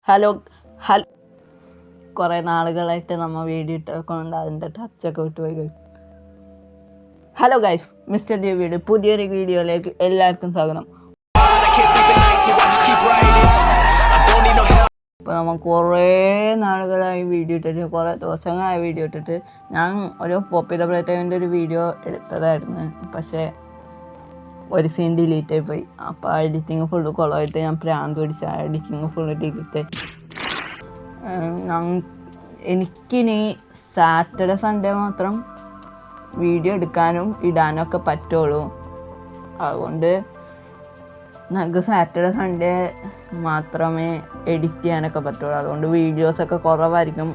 Hello hello കുറേ നാളുകളായിട്ട് നമ്മൾ വീഡിയോ ഇട്ടുകൊണ്ട് അതിൻ്റെ ടച്ചൊക്കെ വിട്ടുപോയി. Hello guys, mister the video പുതിയൊരു വീഡിയോയിലേക്ക് എല്ലാവർക്കും സ്വാഗതം. ഇപ്പോൾ നമ്മൾ കുറേ നാളുകളായി വീഡിയോ ഇട്ടിട്ട്, കുറേ ദിവസങ്ങളായി വീഡിയോ ഇട്ടിട്ട്. ഞാൻ ഒരു പോപ്പി ദ പ്ലേ ടൈമിൻ്റെ ഒരു വീഡിയോ എടുത്തതായിരുന്നു, പക്ഷേ ഒരു സീൻ ഡിലീറ്റ് ആയി പോയി. അപ്പോൾ എഡിറ്റിങ് ഫുള്ള് കുളമായിട്ട് ഞാൻ പ്രാന്ത് പിടിച്ച എഡിറ്റിങ് ഫുള്ള് ഡിലീറ്റ് ആയി. എനിക്കിനി സാറ്റർഡേ സൺഡേ മാത്രം വീഡിയോ എടുക്കാനും ഇടാനും ഒക്കെ പറ്റുള്ളൂ. അതുകൊണ്ട് നമുക്ക് സാറ്റർഡേ സൺഡേ മാത്രമേ എഡിറ്റ് ചെയ്യാനൊക്കെ പറ്റുള്ളൂ. അതുകൊണ്ട് വീഡിയോസൊക്കെ കുറവായിരിക്കും.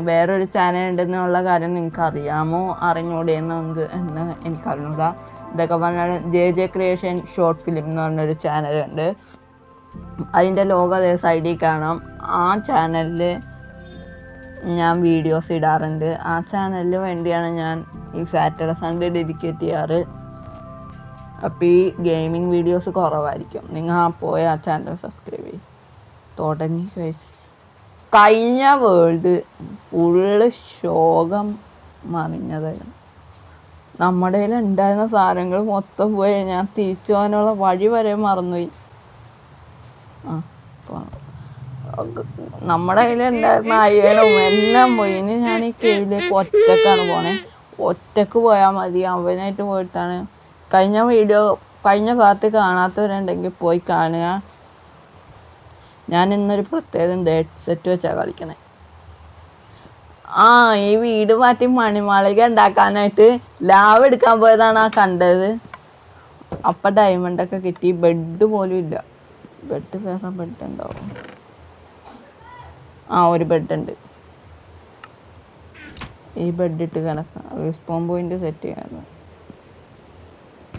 വേറൊരു ചാനൽ ഉണ്ടെന്നുള്ള കാര്യം നിങ്ങൾക്ക് അറിയാമോ അറിഞ്ഞൂടെയെന്ന് എന്ന് എനിക്കറിഞ്ഞൂടാ. ഇതൊക്കെ പറഞ്ഞാൽ JJ ക്രിയേഷൻ ഷോർട്ട് ഫിലിം എന്ന് പറഞ്ഞൊരു ചാനലുണ്ട്. അതിൻ്റെ ലോഗോ അതേ സൈഡിൽ കാണാം. ആ ചാനലിൽ ഞാൻ വീഡിയോസ് ഇടാറുണ്ട്. ആ ചാനലിന് വേണ്ടിയാണ് ഞാൻ ഈ സാറ്റർഡേ സൺഡേ ഡെഡിക്കേറ്റ് ചെയ്യാറ്. അപ്പോൾ ഈ ഗെയിമിംഗ് വീഡിയോസ് കുറവായിരിക്കും. നിങ്ങൾ പോയി ആ ചാനൽ സബ്സ്ക്രൈബ് ചെയ്യും. തുടങ്ങി കഴിഞ്ഞ വേൾഡ് ഫുള്ള് ശോകം മറിഞ്ഞതായിരുന്നു. നമ്മുടെ കയ്യിൽ ഉണ്ടായിരുന്ന സാധനങ്ങൾ മൊത്തം പോയി. ഞാൻ തിരിച്ചു പോകാനുള്ള വഴി വരെ മറന്നുപോയി. നമ്മുടെ കയ്യിലുണ്ടായിരുന്ന അയ്യണവും എല്ലാം പോയി. ഇനി ഞാൻ ഈ കീഴിലേക്ക് ഒറ്റക്കാണ് പോണേ. ഒറ്റക്ക് പോയാൽ മതി. അവനായിട്ട് പോയിട്ടാണ് കഴിഞ്ഞ പാർട്ടി കാണാത്തവരുണ്ടെങ്കിൽ പോയി കാണുക. ഞാൻ ഇന്നൊരു പ്രത്യേകം ഹെഡ്സെറ്റ് വെച്ചാണ് കളിക്കണേ. ഈ വീട് മാറ്റി മണിമാളിക ഉണ്ടാക്കാനായിട്ട് ലാവ് എടുക്കാൻ പോയതാണ് ആ കണ്ടത്. അപ്പം ഡയമണ്ടൊക്കെ കിട്ടി. ബെഡ് പോലും ഇല്ല. ബെഡ് വേറെ ബെഡ് ഉണ്ടാവും. ഒരു ബെഡുണ്ട്. ഈ ബെഡ് ഇട്ട് കിടക്കാം. റീസ്പോൺ പോയിന്റ് സെറ്റ് ചെയ്യാറ്.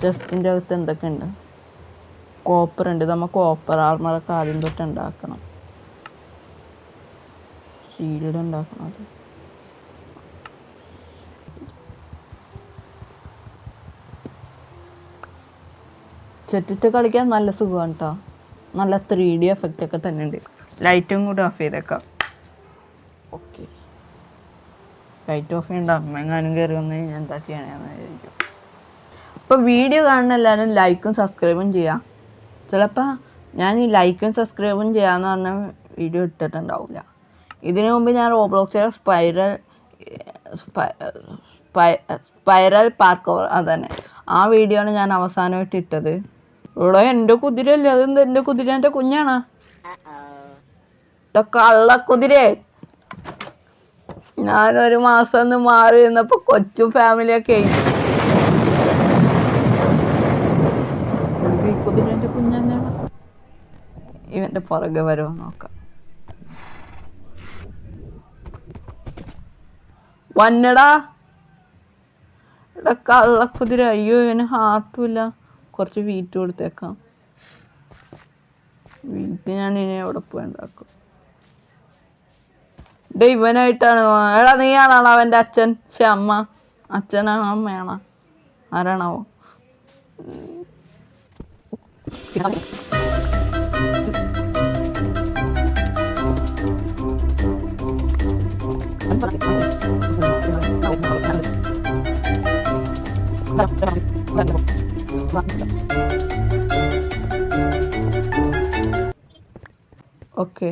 ചെസ്റ്റിൻ്റെ അകത്ത് എന്തൊക്കെ ഉണ്ട്? കോപ്പർ ഉണ്ട്. നമ്മൾ കോപ്പർ ആർമറൊക്കെ ആദ്യം തൊട്ട് ഉണ്ടാക്കണം. ഷീൽഡ് ഉണ്ടാക്കണം. ചെറ്റിട്ട് കളിക്കാൻ നല്ല സുഖമാണ് കേട്ടോ. നല്ല 3D എഫക്റ്റ് ഒക്കെ തന്നെ ഉണ്ട്. ലൈറ്റും കൂടെ ഓഫ് ചെയ്തേക്കാം. ഓക്കെ, ലൈറ്റ് ഓഫ് ചെയ്യേണ്ട. അമ്മയെങ്ങാനും കയറി വന്ന് ഞാൻ എന്താ ചെയ്യണമെന്ന് വിചാരിക്കും. അപ്പോൾ വീഡിയോ കാണുന്ന എല്ലാവരും ലൈക്കും സബ്സ്ക്രൈബും ചെയ്യാം. ചിലപ്പോൾ ഞാൻ ഈ ലൈക്കും സബ്സ്ക്രൈബും ചെയ്യാമെന്ന് പറഞ്ഞാൽ വീഡിയോ ഇട്ടിട്ടുണ്ടാവില്ല. ഇതിനു മുമ്പ് ഞാൻ റോബ്ലോക്സിലെ സ്പൈറൽ പാർക്ക് അതന്നെ ആ വീഡിയോ ആണ് ഞാൻ അവസാനമായിട്ട് ഇട്ടത്. ഇവിടെ എൻ്റെ കുതിരയല്ലേ? അതെന്താ എൻ്റെ കുതിര എൻ്റെ കുഞ്ഞാണ്? കള്ളക്കുതിരേ. ഞാനൊരു മാസം ഒന്ന് മാറി നിന്നപ്പോൾ കൊച്ചും ഫാമിലിയൊക്കെ ഈ കുതിര എൻ്റെ കുഞ്ഞാണ്. ഇവൻ്റെ പുറകെ വരുമോ നോക്കാം. വന്നടാ കള്ളക്കുതിര. അയ്യോ, ഇവന് ഹാത്തുമില്ല. കുറച്ച് വീറ്റ് കൊടുത്തേക്കാം. വീറ്റ് ഞാൻ ഇനി എവിടെ പോയി ഉണ്ടാക്കും? ഇവനായിട്ടാണ്. എടാ, നീയാണോ അവൻ്റെ അച്ഛൻ? അമ്മ അച്ഛനാണോ അമ്മയാണോ ആരാണാവോ? ഓക്കെ,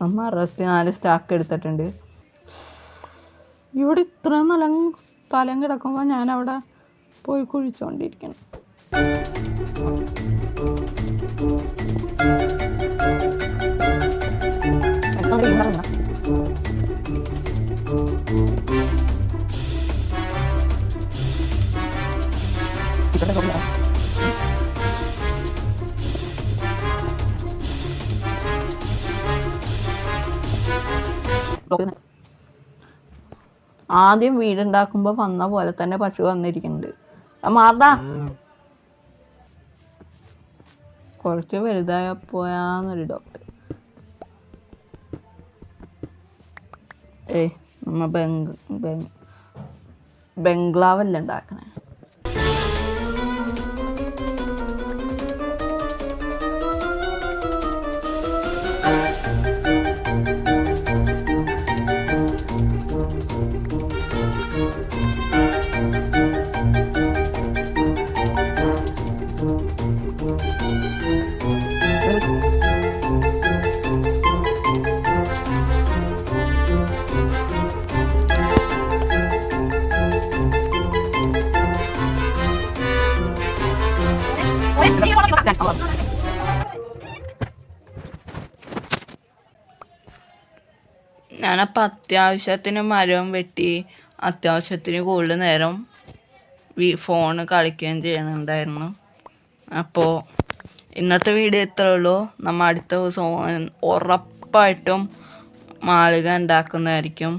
നമ്മൾ 64 സ്റ്റാക്ക് എടുത്തിട്ടുണ്ട്. ഇവിടെ ഇത്ര നല്ല സ്ഥലം കിടക്കുമ്പോൾ ഞാൻ അവിടെ പോയി കുഴിച്ചുകൊണ്ടിരിക്കണം. ആദ്യം വീടുണ്ടാക്കുമ്പോൾ വന്ന പോലെ തന്നെ പശു വന്നിരിക്കുന്നുണ്ട്. മാറടാ, കുറച്ച് വലുതായപ്പോയാന്നൊരു ഡോക്ടർ. നമ്മ ബംഗ്ലാവല്ല ഉണ്ടാക്കണേ. ഞാനപ്പോൾ അത്യാവശ്യത്തിന് മരം വെട്ടി അത്യാവശ്യത്തിന് കൂടുതൽ നേരം ഫോണ് കളിക്കുകയും ചെയ്യണുണ്ടായിരുന്നു. അപ്പോൾ ഇന്നത്തെ വീഡിയോ ഇത്രേ ഉള്ളൂ. നമ്മൾ അടുത്ത ദിവസം ഉറപ്പായിട്ടും മാളിക ഉണ്ടാക്കുന്നതായിരിക്കും.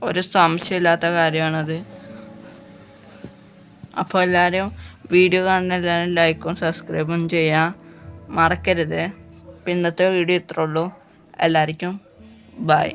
ഒരു സംശയമില്ലാത്ത കാര്യമാണത്. അപ്പോൾ എല്ലാവരും വീഡിയോ കാണുന്ന എല്ലാവരും ലൈക്കും സബ്സ്ക്രൈബും ചെയ്യാൻ മറക്കരുത്. ഇന്നത്തെ വീഡിയോ ഇത്രേ ഉള്ളൂ. എല്ലാവർക്കും ബൈ.